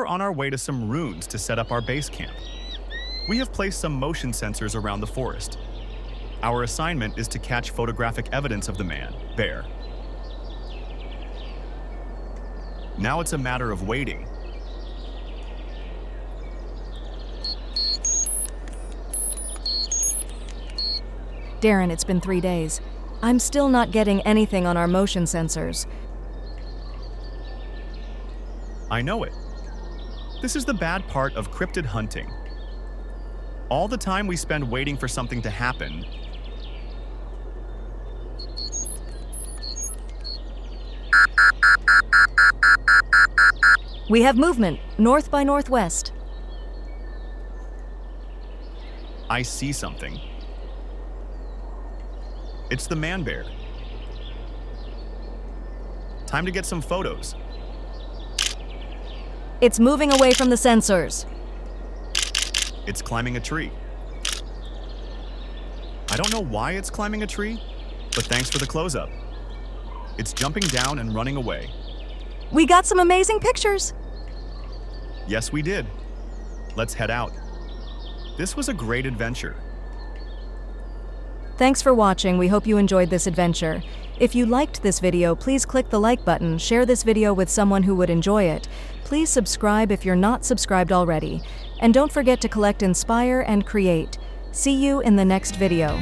are on our way to some ruins to set up our base camp. We have placed some motion sensors around the forest. Our assignment is to catch photographic evidence of the bear. Now it's a matter of waiting. Darren, it's been 3 days. I'm still not getting anything on our motion sensors. I know it. This is the bad part of cryptid hunting. All the time we spend waiting for something to happen. We have movement, north by northwest. I see something. It's the man bear. Time to get some photos. It's moving away from the sensors. It's climbing a tree. I don't know why it's climbing a tree, but thanks for the close-up. It's jumping down and running away. We got some amazing pictures. Yes, we did. Let's head out. This was a great adventure. Thanks for watching. We hope you enjoyed this adventure. If you liked this video, please click the like button, share this video with someone who would enjoy it. Please subscribe if you're not subscribed already. And don't forget to collect, inspire, and create. See you in the next video.